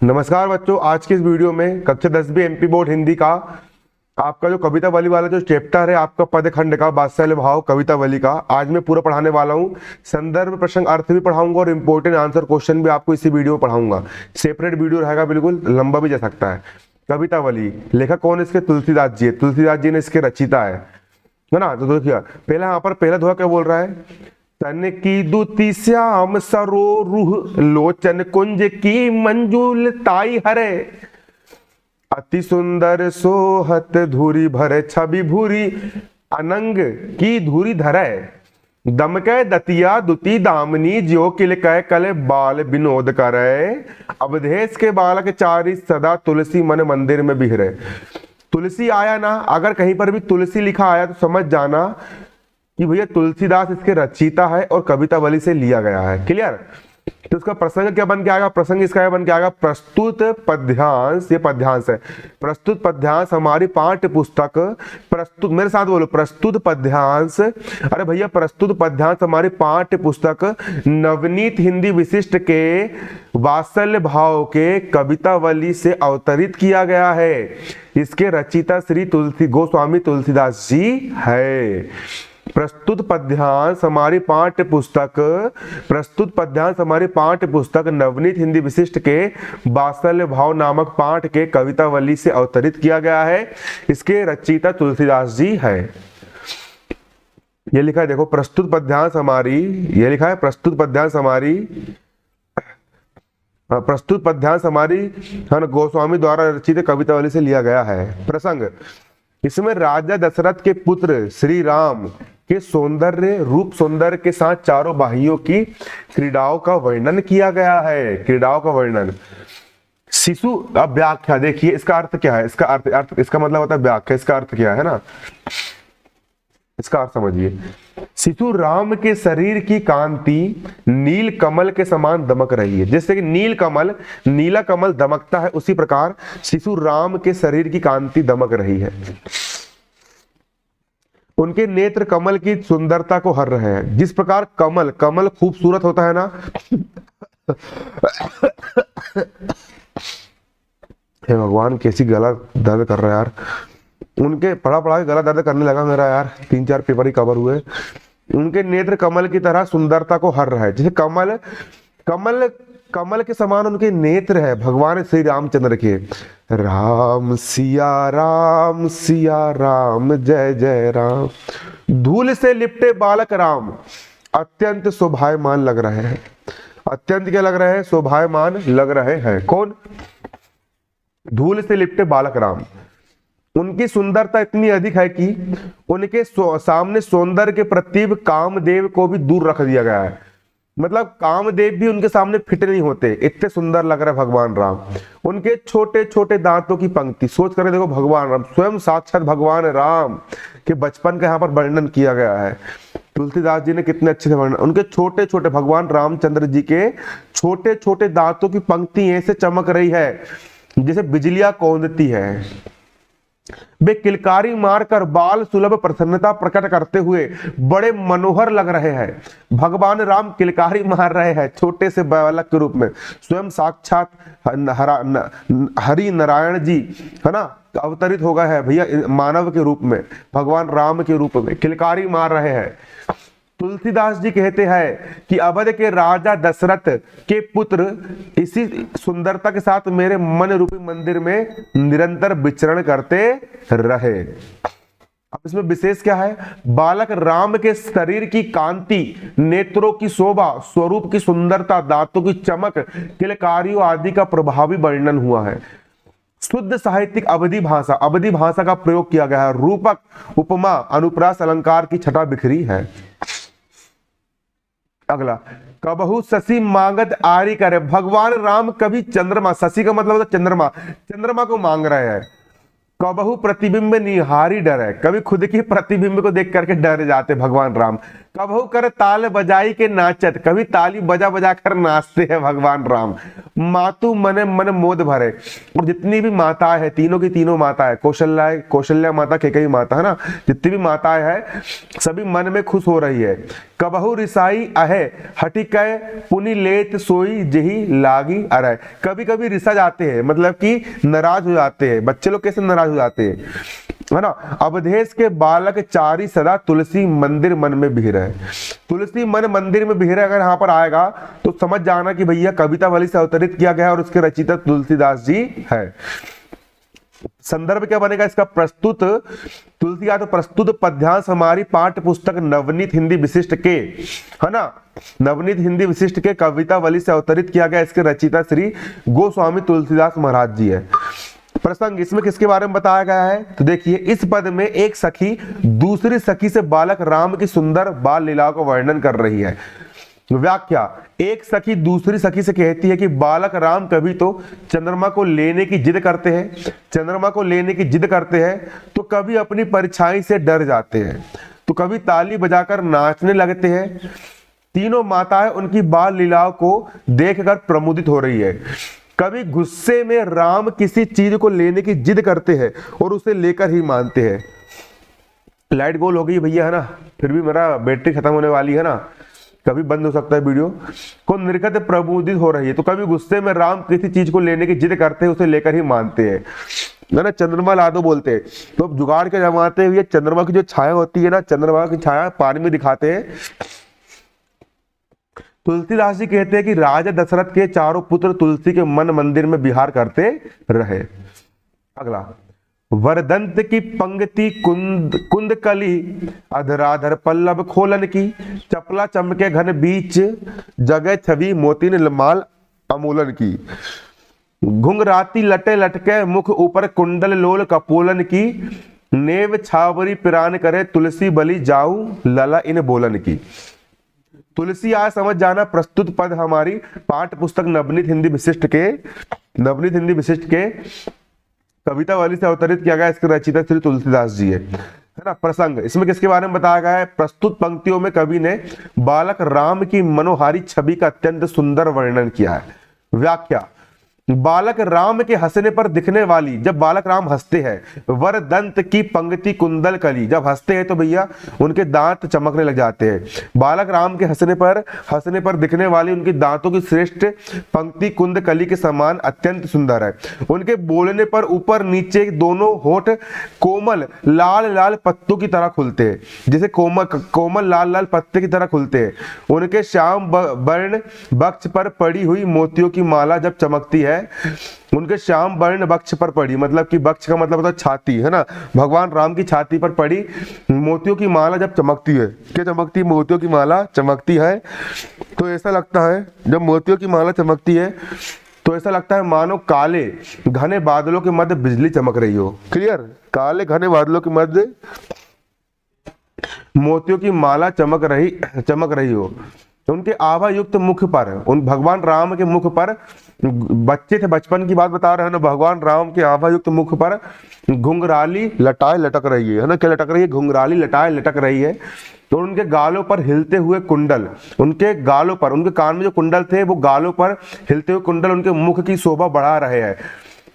नमस्कार बच्चों, आज के इस वीडियो में कक्षा 10वीं एमपी बोर्ड हिंदी का आपका जो कवितावली वाला जो चैप्टर है आपका पदखंड का वात्सल्य भाव कवितावली का आज मैं पूरा पढ़ाने वाला हूं। संदर्भ प्रसंग अर्थ भी पढ़ाऊंगा और इंपॉर्टेंट आंसर क्वेश्चन भी आपको इसी वीडियो में पढ़ाऊंगा। सेपरेट वीडियो रहेगा, बिल्कुल लंबा भी जा सकता है। कवितावली लेखक कौन इसके? तुलसीदास जी। तुलसीदास जी ने इसके रचिता है ना। तो देखिए पहला यहाँ पर पहला दोहा क्या बोल रहा है? तन की दुति श्याम सरोरुह लोचन कुंज की मंजुल ताई हरे, अति सुंदर सोहत धुरी भरे छवि भूरी अनंग की धुरी धरे, दमकै दतिया दुति दामनी ज्यो किल कै कल बाल विनोद करे, अवधेश के बालक चारी सदा तुलसी मन मंदिर में बिहरे। तुलसी आया ना, अगर कहीं पर भी तुलसी लिखा आया तो समझ जाना कि भैया तुलसीदास इसके रचयिता है और कवितावली से लिया गया है। क्लियर? तो इसका प्रसंग क्या बन के आएगा? प्रसंग इसका क्या बन के आएगा? प्रस्तुत पद्यांश। ये पद्यांश है। प्रस्तुत पद्यांश हमारी पाठ्य पुस्तक प्रस्तुत, मेरे साथ बोलो, प्रस्तुत पद्यांश। अरे भैया प्रस्तुत पद्यांश हमारी पाठ्य पुस्तक नवनीत हिंदी विशिष्ट के वात्सल्य भाव के कवितावली से अवतरित किया गया है। इसके रचयिता श्री गोस्वामी तुलसीदास जी है। प्रस्तुत पद्यांश हमारी पाठ्य पुस्तक नवनीत हिंदी विशिष्ट के वात्सल्य भाव नामक पाठ के कवितावली से अवतरित किया गया है। इसके रचयिता तुलसीदास जी है। ये लिखा है, देखो प्रस्तुत पद्यांश हमारी, ये लिखा है प्रस्तुत पद्यांश हमारी गोस्वामी द्वारा रचित कवितावली से लिया गया है। प्रसंग, इसमें राजा दशरथ के पुत्र श्री राम के रूप सौंदर्य के साथ चारों भाइयों की क्रीड़ाओं का वर्णन किया गया है। क्रीड़ाओं का वर्णन। शिशु, अब व्याख्या देखिए इसका अर्थ क्या है। इसका अर्थ इसका मतलब होता है व्याख्या। इसका अर्थ क्या है ना, इसका अर्थ समझिए। शिशु राम के शरीर की कांति नील कमल के समान दमक रही है। जैसे कि नीला कमल दमकता है, उसी प्रकार शिशु राम के शरीर की कांति दमक रही है। उनके नेत्र कमल की सुंदरता को हर रहे हैं। जिस प्रकार कमल खूबसूरत होता है ना, हे भगवान कैसी गला दर्द कर रहा है यार। उनके पढ़ा के गला दर्द करने लगा मेरा यार, 3-4 पेपर ही कवर हुए। उनके नेत्र कमल की तरह सुंदरता को हर रहा है। जैसे कमल के समान उनके नेत्र है भगवान श्री रामचंद्र के। राम सिया राम जय जय राम। धूल से लिपटे बालक राम अत्यंत शोभायमान लग रहे हैं। अत्यंत क्या लग रहे हैं? शोभायमान लग रहे हैं। कौन? धूल से लिपटे बालक राम। उनकी सुंदरता इतनी अधिक है कि उनके सामने सौंदर्य के प्रतीक कामदेव को भी दूर रख दिया गया है। मतलब कामदेव भी उनके सामने फिट नहीं होते, इतने सुंदर लग रहे भगवान राम। उनके छोटे छोटे दांतों की पंक्ति सोच कर देखो, भगवान राम स्वयं साक्षात भगवान राम के बचपन का यहाँ पर वर्णन किया गया है। तुलसीदास जी ने कितने अच्छे से वर्णन। उनके छोटे छोटे भगवान रामचंद्र जी के छोटे छोटे दांतों की पंक्ति ऐसे चमक रही है जैसे बिजलियां कौंधती है। वे किलकारी मारकर बाल सुलभ प्रसन्नता प्रकट करते हुए बड़े मनोहर लग रहे हैं। भगवान राम किलकारी मार रहे हैं छोटे से बालक के रूप में। स्वयं साक्षात हरि नारायण जी है ना अवतरित हो गए हैं भैया मानव के रूप में, भगवान राम के रूप में किलकारी मार रहे हैं। तुलसीदास जी कहते हैं कि अवध के राजा दशरथ के पुत्र इसी सुंदरता के साथ मेरे मन रूपी मंदिर में निरंतर विचरण करते रहे। अब इसमें विशेष क्या है? बालक राम के शरीर की कांति, नेत्रों की शोभा, स्वरूप की सुंदरता, दांतों की चमक, किलकारियों आदि का प्रभावी वर्णन हुआ है। शुद्ध साहित्यिक अवधि भाषा का प्रयोग किया गया है। रूपक, उपमा, अनुप्रास, अलंकार की छटा बिखरी है। अगला, कबहू शशि मांगत आरी करे। भगवान राम कभी चंद्रमा, शशि का मतलब होता है चंद्रमा को मांग रहे हैं। कबहू प्रतिबिंब निहारी डरे, कभी खुद की प्रतिबिंब को देख करके डर जाते भगवान राम। कबहू कर ताल बजाई के नाचत, कभी ताली बजा बजा कर नाचते हैं भगवान राम। मातु मन मन मोद भरे, और जितनी भी माताएं हैं, तीनों की तीनों माताएं, कौशल्या माता, केकई माता है ना, जितनी भी माताएं हैं सभी मन में खुश हो रही है। कबहू रिसाई अहे हटि कै पुनि लेत सोई जही लागी अरय, कभी कभी रिसा जाते हैं, मतलब कि नाराज हो जाते हैं। बच्चे लोग कैसे नाराज हो जाते हैं, है ना। अवधेश के बालक चारी सदा तुलसी मंदिर मन में बिहर है, तुलसी मन मंदिर में बिहर अगर यहाँ पर आएगा तो समझ जाना कि भैया कविता वाली से अवतरित किया गया और उसके रचयिता तुलसीदास जी है। संदर्भ क्या बनेगा इसका, प्रस्तुत तुलसी या तो प्रस्तुत पद्यांश हमारी पाठ्य पुस्तक नवनीत हिंदी विशिष्ट के, है ना, नवनीत हिंदी विशिष्ट के कविता वाली से अवतरित किया गया। इसके रचयिता श्री गोस्वामी तुलसीदास महाराज जी है। प्रसंग इसमें किसके बारे में बताया गया है, तो देखिए इस पद में एक सखी दूसरी सखी से बालक राम की सुंदर बाल लीलाओं का वर्णन कर रही है। व्याख्या, एक सखी दूसरी सखी से कहती है कि बालक राम कभी तो चंद्रमा को लेने की जिद करते हैं, चंद्रमा को लेने की जिद करते हैं, तो कभी अपनी परछाई से डर जाते हैं, तो कभी ताली बजाकर नाचने लगते हैं। तीनों माताएं उनकी बाल लीलाओं को देखकर प्रमुदित हो रही है। कभी गुस्से में राम किसी चीज को लेने की जिद करते हैं और उसे लेकर ही मानते हैं। लाइट गोल हो गई भैया, है ना, फिर भी मेरा बैटरी खत्म होने वाली है ना, कभी बंद हो सकता है वीडियो को। निर्गत प्रबोधित हो रही है, तो कभी गुस्से में राम किसी चीज को लेने की जिद करते हैं, उसे लेकर ही मानते हैं, है ना। चंद्रमा ला दो बोलते हैं, तो अब जुगाड़ के जमाते हुए चंद्रमा की जो छाया होती है ना, चंद्रमा की छाया पानी में दिखाते हैं। तुलसीदास जी कहते हैं कि राजा दशरथ के चारों पुत्र तुलसी के मन मंदिर में विहार करते रहे। अगला, वरदंत की पंक्ति कुंद कली अधराधर पल्लव खोलन की, चपला चमके घन बीच जगह छवि मोती ने माल अमूलन की। घुंघराती लटे लटके मुख ऊपर कुंडल लोल कपोलन की, नेव छावरी पिरान करे तुलसी बलि जाऊ लला इन बोलन की। तुलसी आज समझ जाना प्रस्तुत पद हमारी पाठ्य पुस्तक नवनीत हिंदी विशिष्ट के कविता वाली से अवतरित किया गया। इसके रचयिता श्री तुलसीदास जी है ना। प्रसंग इसमें किसके बारे में बताया गया है, प्रस्तुत पंक्तियों में कवि ने बालक राम की मनोहारी छवि का अत्यंत सुंदर वर्णन किया है। व्याख्या, बालक राम के हंसने पर दिखने वाली, जब बालक राम हंसते हैं, वर दंत की पंक्ति कुंदल कली, जब हंसते हैं तो भैया उनके दांत चमकने लग जाते हैं। बालक राम के हंसने पर दिखने वाली उनकी दांतों की श्रेष्ठ पंक्ति कुंद कली के समान अत्यंत सुंदर है। उनके बोलने पर ऊपर नीचे दोनों होठ कोमल लाल लाल पत्तों की तरह खुलते हैं, जैसे कोमल लाल लाल पत्ते की तरह खुलते हैं। उनके श्याम वर्ण वक्ष पर पड़ी हुई मोतियों की माला जब चमकती है, उनके श्याम वर्ण वक्ष पर पड़ी, मतलब कि वक्ष का मतलब होता है छाती, है ना। भगवान राम की छाती पर पड़ी मोतियों की माला जब चमकती है, क्या चमकती है, मोतियों की माला चमकती है, तो ऐसा लगता है जब मोतियों की माला चमकती है तो ऐसा लगता है मानो काले घने बादलों के मध्य बिजली चमक रही हो। क्लियर, काले घने बादलों के मध्य मोतियों की माला चमक रही हो। उनके आभा युक्त मुख पर, उन भगवान राम के मुख पर, बच्चे थे बचपन की बात बता रहे हैं ना, भगवान राम के आभा युक्त मुख पर घुंघराली लटाए लटक रही है ना, क्या लटक रही है, घुंघराली लटाए लटक रही है। तो उनके गालों पर हिलते हुए कुंडल, उनके गालों पर, उनके कान में जो कुंडल थे वो गालों पर हिलते हुए कुंडल उनके मुख की शोभा बढ़ा रहे हैं।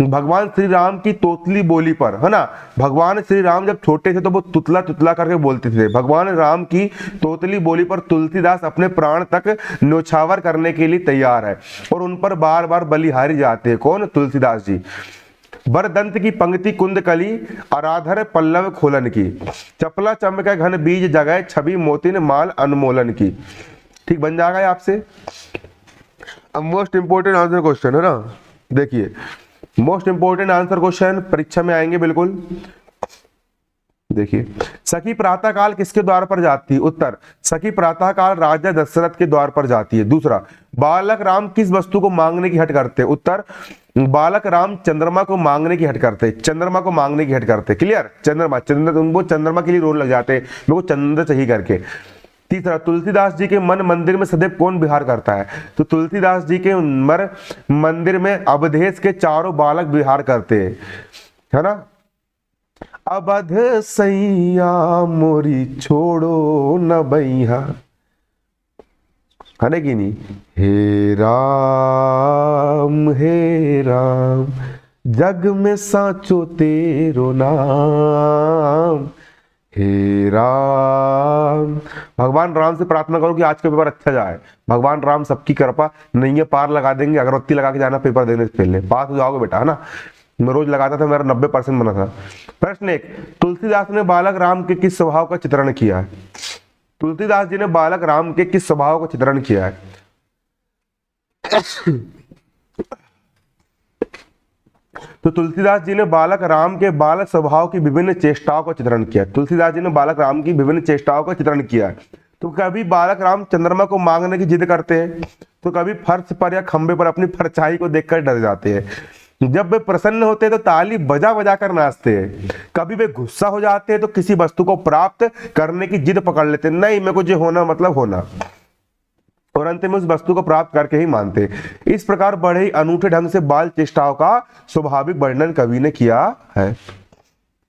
भगवान श्री राम की तोतली बोली पर, है ना, भगवान श्री राम जब छोटे थे तो वो तुतला तुतला करके बोलते थे। भगवान राम की तोतली बोली पर तुलसीदास अपने प्राण तक न्योछावर करने के लिए तैयार है और उन पर बार बार बलिहारी जाते हैं। कौन, तुलसीदास जी। वरदंत की पंक्ति कुंद कली आराधर पल्लव खोलन की, चपला चमके घन बीज जगह छवि मोती ने माल अनमोलन की। ठीक बन जाएगा आपसे। अब मोस्ट इंपोर्टेंट आंसर क्वेश्चन है ना, देखिए मोस्ट इंपोर्टेंट आंसर क्वेश्चन परीक्षा में आएंगे बिल्कुल। देखिए, सखी प्रातः काल किसके द्वार पर जाती है, उत्तर सखी प्रातः काल राजा दशरथ के द्वार पर जाती है। दूसरा, बालक राम किस वस्तु को मांगने की हट करते हैं, उत्तर बालक राम चंद्रमा को मांगने की हट करते, चंद्रमा को मांगने की हट करते। क्लियर, वो चंद्रमा के लिए रोने लग जाते हैं, मेरे को चंद्र चाहिए करके। तीसरा, तुलसीदास जी के मन मंदिर में सदैव कौन विहार करता है, तो तुलसीदास जी के मंदिर में अवधेश के चारों बालक विहार करते हैं, है ना। अबध सैया मोरी छोड़ो न बैया, है कि नहीं। हे राम जग में साचो तेरो नाम, हे राम। भगवान राम से प्रार्थना करो कि आज का पेपर अच्छा जाए। भगवान राम सबकी कृपा नहीं है, पार लगा देंगे। अगरबत्ती लगा के जाना पेपर देने से पहले, पास हो जाओगे बेटा, है ना। मैं रोज लगाता था, मेरा 90% बना था। प्रश्न 1, तुलसीदास ने बालक राम के किस स्वभाव का चित्रण किया है? तुलसीदास जी ने बालक राम के किस स्वभाव का चित्रण किया है? तो तुलसीदास जी ने बालक राम के बालक स्वभाव की विभिन्न चेष्टाओं का चित्रण किया। तुलसीदास जी ने बालक राम की विभिन्न चेष्टाओं का चित्रण किया है। तो कभी बालक राम चंद्रमा को मांगने की जिद करते हैं, तो कभी फर्श पर या खंबे पर अपनी परछाई को देखकर डर जाते हैं। जब वे प्रसन्न होते हैं तो ताली बजा बजा कर नाचते हैं। कभी वे गुस्सा हो जाते हैं तो किसी वस्तु को प्राप्त करने की जिद पकड़ लेते हैं, नहीं मेरे को जो होना मतलब होना, और अंत में उस वस्तु को प्राप्त करके ही मानते हैं। इस प्रकार बड़े ही अनूठे ढंग से बाल चेष्टाओं का स्वाभाविक वर्णन कवि ने किया है।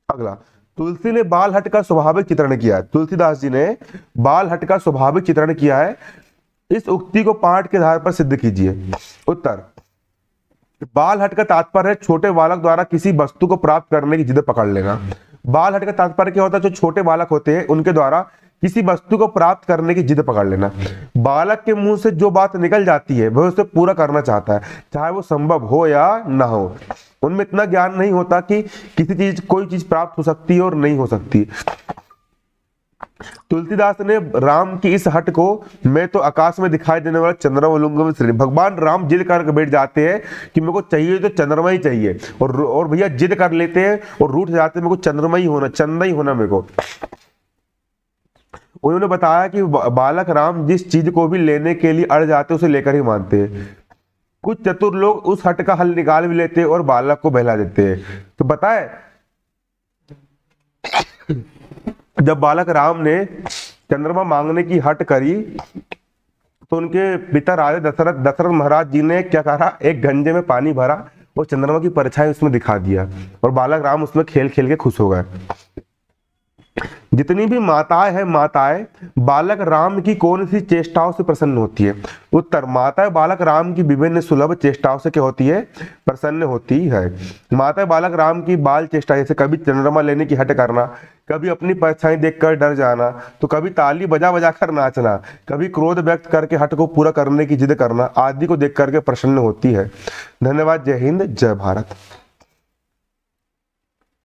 अगला, तुलसी ने बाल हट का स्वाभाविक चित्रण किया है। तुलसीदास जी ने बाल हट का स्वाभाविक चित्रण किया है। इस उक्ति को पाठ के आधार पर सिद्ध कीजिए। उत्तर, बाल हट का तात्पर्य है छोटे बालक द्वारा किसी वस्तु को प्राप्त करने की जिद पकड़ लेना। बाल हट का तात्पर्य क्या होता है? जो छोटे बालक होते हैं उनके द्वारा किसी वस्तु को प्राप्त करने की जिद पकड़ लेना। बालक के मुंह से जो बात निकल जाती है वह उसे पूरा करना चाहता है, चाहे वो संभव हो या ना हो। उनमें इतना ज्ञान नहीं होता कि किसी चीज कोई चीज प्राप्त हो सकती है और नहीं हो सकती। तुलसीदास ने राम की इस हट को मैं तो आकाश में दिखाई देने वाला चंद्रमा लूंगा में श्रेणी। भगवान राम जिद करके बैठ जाते हैं कि मेरे को चाहिए तो चंद्रमा ही चाहिए, और भैया जिद कर लेते हैं और रूठ जाते हैं, मेरे को चंद्रमा ही होना, चंदा ही होना मेरे को। उन्होंने बताया कि बालक राम जिस चीज को भी लेने के लिए अड़ जाते उसे लेकर ही मानते हैं। कुछ चतुर लोग उस हट का हल निकाल भी लेते हैं और बालक को बहला देते हैं। तो बताए, जब बालक राम ने चंद्रमा मांगने की हट करी तो उनके पिता राजा दशरथ महाराज जी ने क्या करा, एक गंजे में पानी भरा और चंद्रमा की परछाई उसमें दिखा दिया, और बालक राम उसमें खेल खेल के खुश हो गए। जितनी भी माताएं हैं, माताएं बालक राम की कौन सी चेष्टाओं से प्रसन्न होती है? उत्तर, माताएं बालक राम की विभिन्न सुलभ चेष्टाओं से क्या होती है? प्रसन्न होती है। माताएं बालक राम की बाल चेष्टा, जैसे कभी चंद्रमा लेने की हट करना, कभी अपनी परछाई देखकर डर जाना, तो कभी ताली बजा बजा कर नाचना, कभी क्रोध व्यक्त करके हट को पूरा करने की जिद करना आदि को देख करके प्रसन्न होती है। धन्यवाद। जय हिंद, जय भारत।